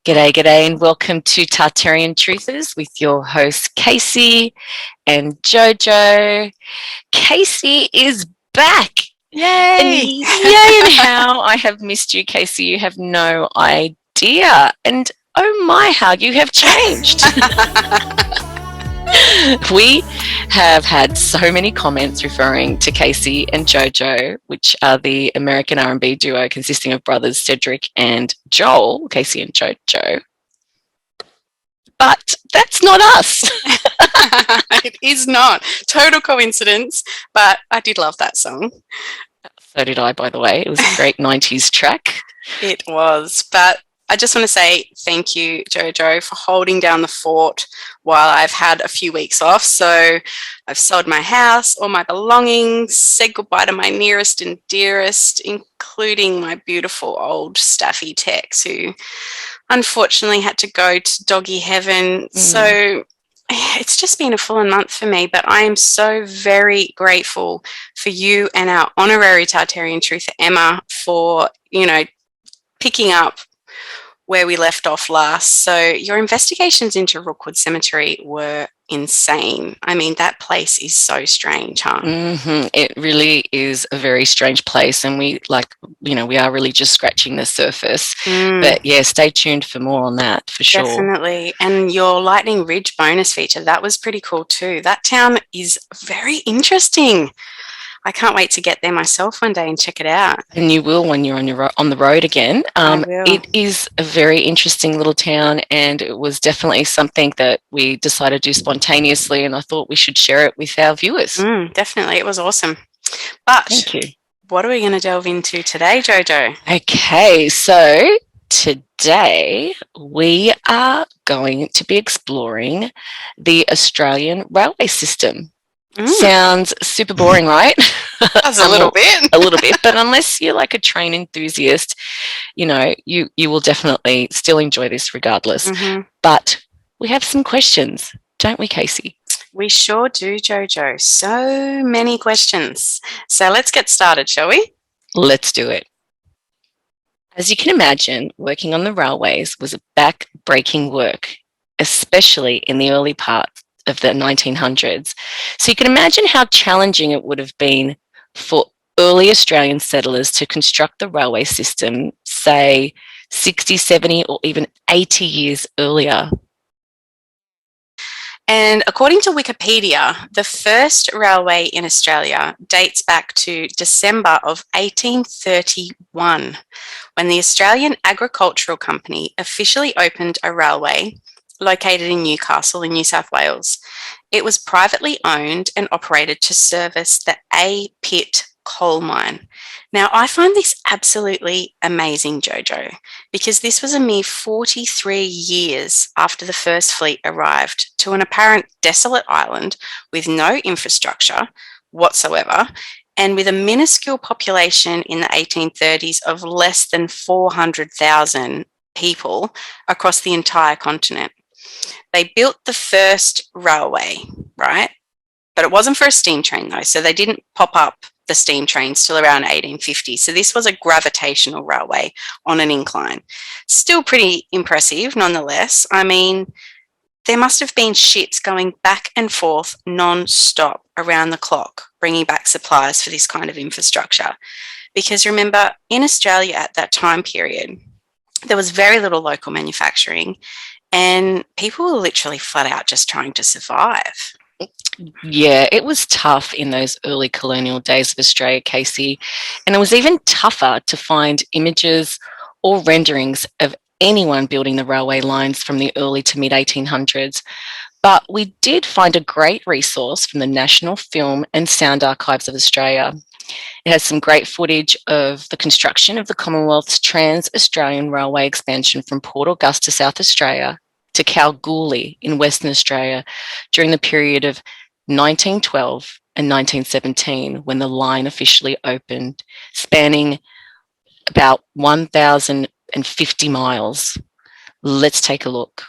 G'day, g'day, and welcome to Tartarian Truthers with your hosts Casey and JoJo. Casey is back. And Yay! yay, and how I have missed you, Casey. You have no idea. And oh my, how you have changed. We have had so many comments referring to Casey and JoJo, which are the American R&B duo consisting of brothers Cedric and Joel, Casey and JoJo. But that's not us. It is not. Total coincidence, but I did love that song. So did I, by the way. It was a great 90s track. It was. But I just want to say thank you, JoJo, for holding down the fort while I've had a few weeks off. So I've sold my house, all my belongings, said goodbye to my nearest and dearest, including my beautiful old Staffy Tex, who unfortunately had to go to doggy heaven. So it's just been a full month for me, but I am so very grateful for you and our honorary Tartarian Truther, Emma, for, picking up where we left off last. So your investigations into Rookwood Cemetery were insane. I mean, that place is so strange, huh? It really is a very strange place, and we are really just scratching the surface. But yeah, stay tuned for more on that for sure. Definitely. And your Lightning Ridge bonus feature, that was pretty cool too. That town is very interesting. I can't wait to get there myself one day and check it out. And you will when you're on the road again. I will. It is a very interesting little town, and it was definitely something that we decided to do spontaneously, and I thought we should share it with our viewers. Definitely. It was awesome. But thank you. What are we going to delve into today, JoJo? Okay, so today we are going to be exploring the Australian railway system. Sounds super boring, right? That's a little bit. A little bit, but unless you're like a train enthusiast, you will definitely still enjoy this regardless. But we have some questions, don't we, Casey? We sure do, JoJo. So many questions. So let's get started, shall we? Let's do it. As you can imagine, working on the railways was a back-breaking work, especially in the early part of the 1900s. So you can imagine how challenging it would have been for early Australian settlers to construct the railway system, say 60, 70, or even 80 years earlier. And according to Wikipedia, the first railway in Australia dates back to December of 1831, when the Australian Agricultural Company officially opened a railway located in Newcastle in New South Wales. It was privately owned and operated to service the A Pit coal mine. Now, I find this absolutely amazing, JoJo, because this was a mere 43 years after the first fleet arrived to an apparent desolate island with no infrastructure whatsoever, and with a minuscule population in the 1830s of less than 400,000 people across the entire continent. They built the first railway, right? But it wasn't for a steam train, though, so they didn't pop up the steam trains till around 1850. So this was a gravitational railway on an incline. Still pretty impressive, nonetheless. I mean, there must have been ships going back and forth non-stop around the clock, bringing back supplies for this kind of infrastructure. Because remember, in Australia at that time period, there was very little local manufacturing, and people were literally flat out just trying to survive. Yeah, it was tough in those early colonial days of Australia, Casey, and it was even tougher to find images or renderings of anyone building the railway lines from the early to mid-1800s. But we did find a great resource from the National Film and Sound Archives of Australia. It has some great footage of the construction of the Commonwealth's Trans-Australian Railway expansion from Port Augusta, South Australia, to Kalgoorlie in Western Australia during the period of 1912 and 1917, when the line officially opened, spanning about 1,050 miles. Let's take a look.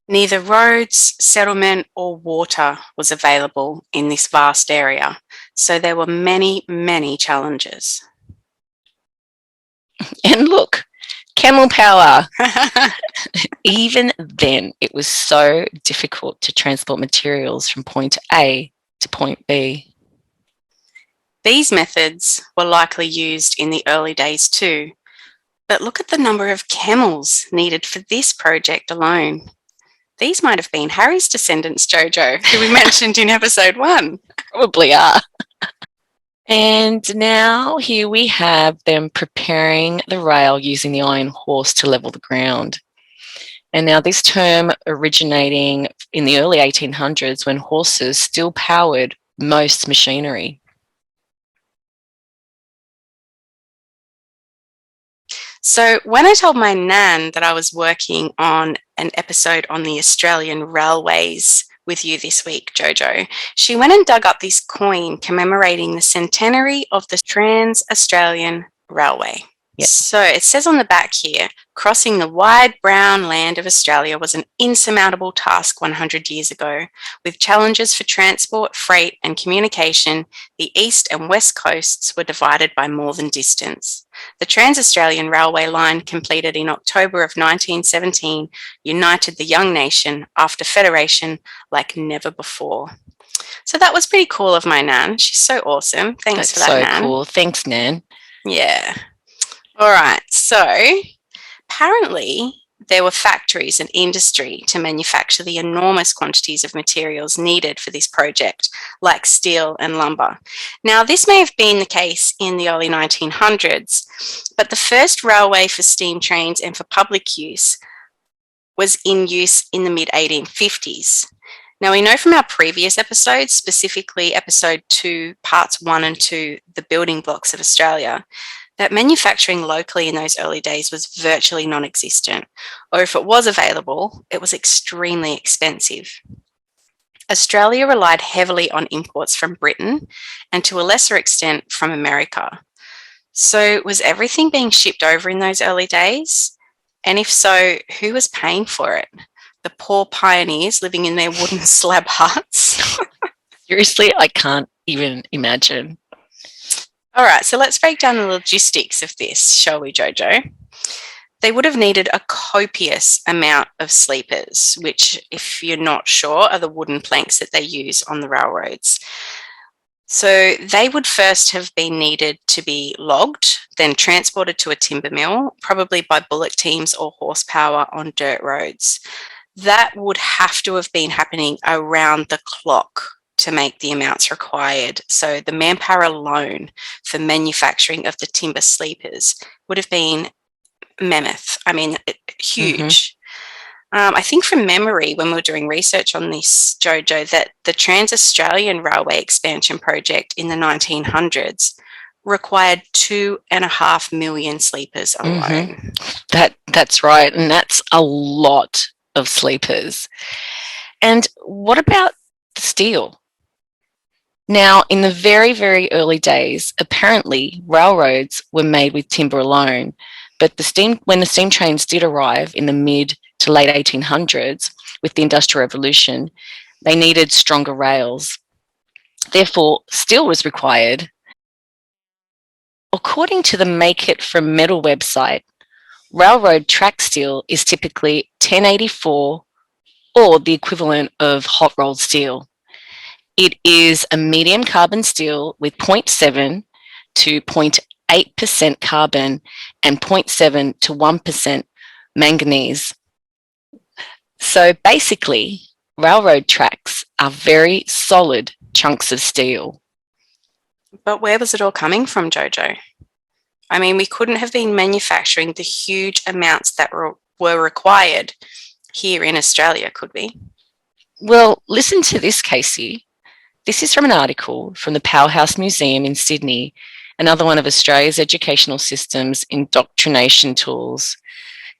Neither roads, settlement, or water was available in this vast area. So there were many, many challenges. And look, camel power. Even then, it was so difficult to transport materials from point A to point B. These methods were likely used in the early days too, but look at the number of camels needed for this project alone. These might have been Harry's descendants, JoJo, who we mentioned in episode 1. Probably are. And now here we have them preparing the rail using the iron horse to level the ground. And now this term originating in the early 1800s when horses still powered most machinery. So when I told my nan that I was working on an episode on the Australian railways with you this week, JoJo, she went and dug up this coin commemorating the centenary of the Trans-Australian Railway. Yep. So it says on the back here, crossing the wide brown land of Australia was an insurmountable task 100 years ago. With challenges for transport, freight and communication, the east and west coasts were divided by more than distance. The Trans-Australian Railway line, completed in October of 1917, united the young nation after federation like never before. So that was pretty cool of my nan. She's so awesome. Thanks for that, Nan. That's so cool. Thanks, Nan. Yeah. All right. So apparently there were factories and industry to manufacture the enormous quantities of materials needed for this project, like steel and lumber. Now, this may have been the case in the early 1900s, but the first railway for steam trains and for public use was in use in the mid-1850s. Now, we know from our previous episodes, specifically episode 2, parts 1 and 2, the building blocks of Australia, that manufacturing locally in those early days was virtually non-existent, or if it was available, it was extremely expensive. Australia relied heavily on imports from Britain and to a lesser extent from America. So was everything being shipped over in those early days? And if so, who was paying for it? The poor pioneers living in their wooden slab huts? Seriously, I can't even imagine. All right, so let's break down the logistics of this, shall we, JoJo? They would have needed a copious amount of sleepers, which, if you're not sure, are the wooden planks that they use on the railroads. So they would first have been needed to be logged, then transported to a timber mill, probably by bullock teams or horsepower on dirt roads. That would have to have been happening around the clock to make the amounts required. So the manpower alone for manufacturing of the timber sleepers would have been mammoth. I mean, huge. I think from memory, when we were doing research on this, JoJo, that the Trans-Australian Railway expansion project in the 1900s required 2.5 million sleepers alone. That's right, and that's a lot of sleepers. And what about the steel? Now, in the very, very early days, apparently railroads were made with timber alone, but when the steam trains did arrive in the mid to late 1800s with the Industrial Revolution, they needed stronger rails. Therefore, steel was required. According to the Make It From Metal website, railroad track steel is typically 1084 or the equivalent of hot rolled steel. It is a medium carbon steel with 0.7 to 0.8% carbon and 0.7 to 1% manganese. So basically, railroad tracks are very solid chunks of steel. But where was it all coming from, JoJo? I mean, we couldn't have been manufacturing the huge amounts that were required here in Australia, could we? Well, listen to this, Casey. This is from an article from the Powerhouse Museum in Sydney, another one of Australia's educational system's indoctrination tools.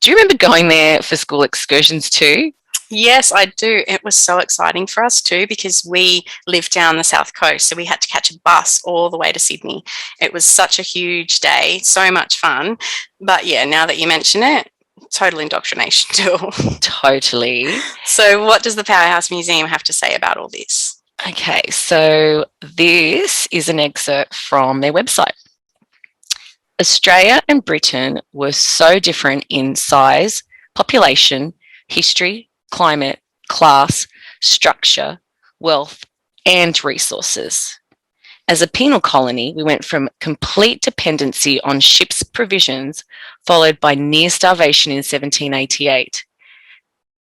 Do you remember going there for school excursions too? Yes, I do. It was so exciting for us too because we lived down the south coast, so we had to catch a bus all the way to Sydney. It was such a huge day, so much fun. But yeah, now that you mention it, total indoctrination tool. Totally. So what does the Powerhouse Museum have to say about all this? Okay, so this is an excerpt from their website. Australia and Britain were so different in size, population, history, climate, class, structure, wealth, and resources. As a penal colony, we went from complete dependency on ships' provisions, followed by near starvation in 1788,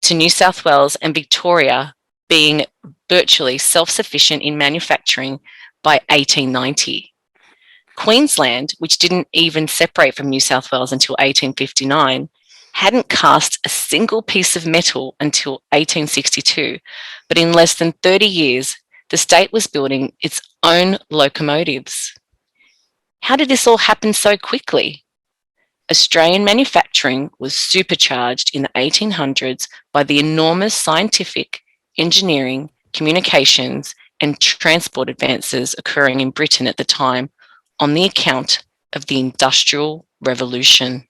to New South Wales and Victoria being virtually self-sufficient in manufacturing by 1890. Queensland, which didn't even separate from New South Wales until 1859, hadn't cast a single piece of metal until 1862, but in less than 30 years, the state was building its own locomotives. How did this all happen so quickly? Australian manufacturing was supercharged in the 1800s by the enormous scientific, engineering, communications, and transport advances occurring in Britain at the time on the account of the Industrial Revolution.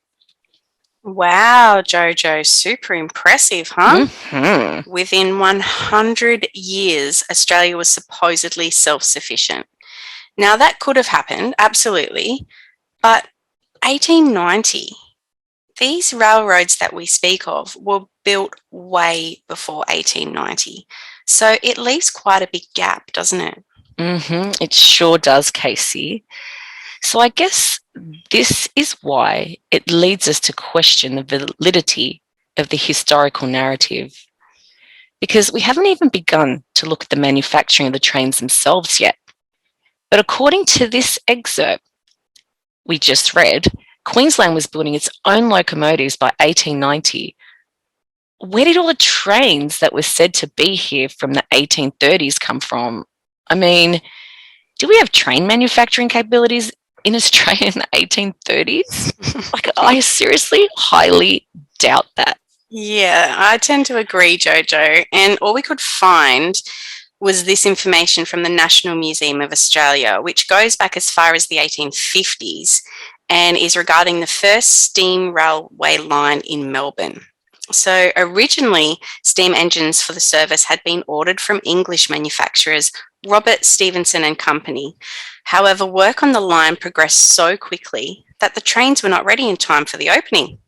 Wow, JoJo, super impressive, huh? Mm-hmm. Within 100 years, Australia was supposedly self-sufficient. Now, that could have happened, absolutely, but 1890, these railroads that we speak of were built way before 1890. So it leaves quite a big gap, doesn't it? Mm-hmm. It sure does, Casey. So I guess this is why it leads us to question the validity of the historical narrative, because we haven't even begun to look at the manufacturing of the trains themselves yet. But according to this excerpt we just read, Queensland was building its own locomotives by 1890. Where did all the trains that were said to be here from the 1830s come from? I mean, do we have train manufacturing capabilities in Australia in the 1830s? Like, I seriously highly doubt that. Yeah, I tend to agree, Jojo. And all we could find was this information from the National Museum of Australia, which goes back as far as the 1850s and is regarding the first steam railway line in Melbourne. So originally, steam engines for the service had been ordered from English manufacturers Robert Stephenson and Company. However, work on the line progressed so quickly that the trains were not ready in time for the opening.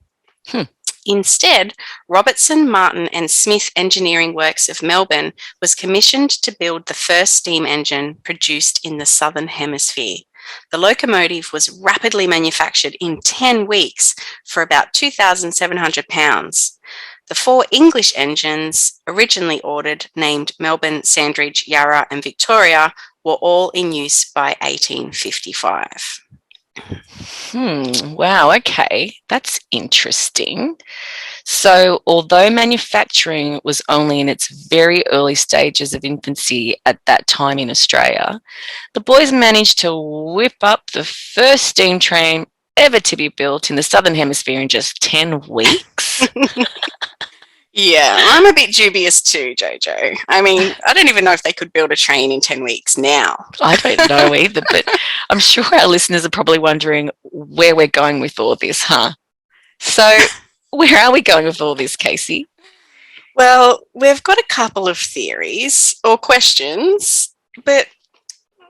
Hmm. Instead, Robertson, Martin and Smith Engineering Works of Melbourne was commissioned to build the first steam engine produced in the Southern Hemisphere. The locomotive was rapidly manufactured in 10 weeks for about £2,700. The 4 English engines, originally ordered, named Melbourne, Sandridge, Yarra and Victoria, were all in use by 1855. Wow, okay. That's interesting. So, although manufacturing was only in its very early stages of infancy at that time in Australia, the boys managed to whip up the first steam train ever to be built in the Southern Hemisphere in just 10 weeks. Yeah, I'm a bit dubious too, Jojo. I mean, I don't even know if they could build a train in 10 weeks now. I don't know either, but I'm sure our listeners are probably wondering where we're going with all this, huh? So, where are we going with all this, Casey? Well, we've got a couple of theories or questions, but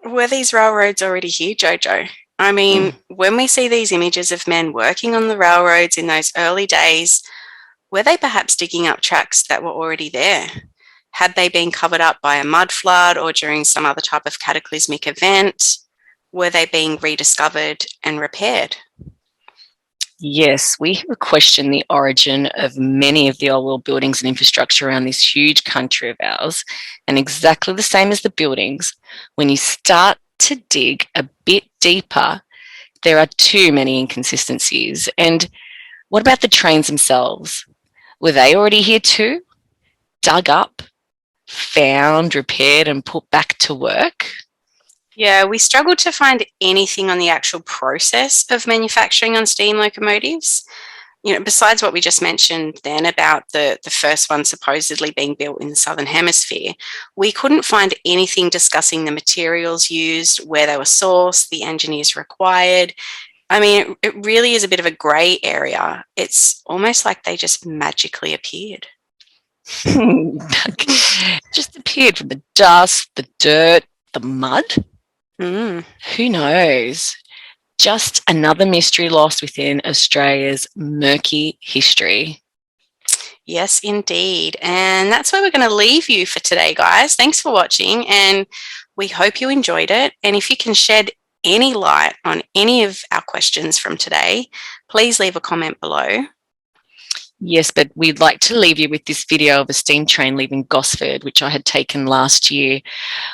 were these railroads already here, Jojo? I mean, when we see these images of men working on the railroads in those early days, were they perhaps digging up tracks that were already there? Had they been covered up by a mud flood or during some other type of cataclysmic event? Were they being rediscovered and repaired? Yes, we have questioned the origin of many of the old world buildings and infrastructure around this huge country of ours. And exactly the same as the buildings, when you start to dig a bit deeper, there are too many inconsistencies. And what about the trains themselves? Were they already here too? Dug up, found, repaired, and put back to work? Yeah, we struggled to find anything on the actual process of manufacturing on steam locomotives. Besides what we just mentioned then about the first one supposedly being built in the Southern Hemisphere, we couldn't find anything discussing the materials used, where they were sourced, the engineers required. I mean, it really is a bit of a grey area. It's almost like they just magically appeared. Just appeared from the dust, the dirt, the mud. Mm. Who knows? Just another mystery lost within Australia's murky history. Yes, indeed. And that's where we're going to leave you for today, guys. Thanks for watching, and we hope you enjoyed it. And if you can shed any light on any of our questions from today, please leave a comment below. Yes, but we'd like to leave you with this video of a steam train leaving Gosford, which I had taken last year.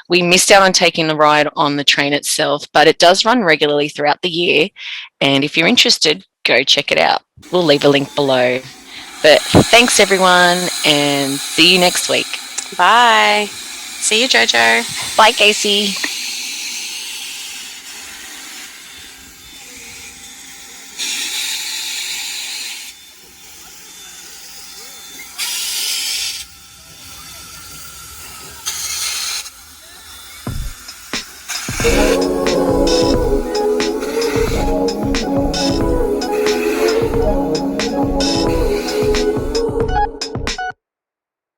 We missed out on taking the ride on the train itself, but it does run regularly throughout the year. And if you're interested, go check it out. We'll leave a link below. But thanks, everyone, and see you next week. Bye. See you, JoJo. Bye, Casey.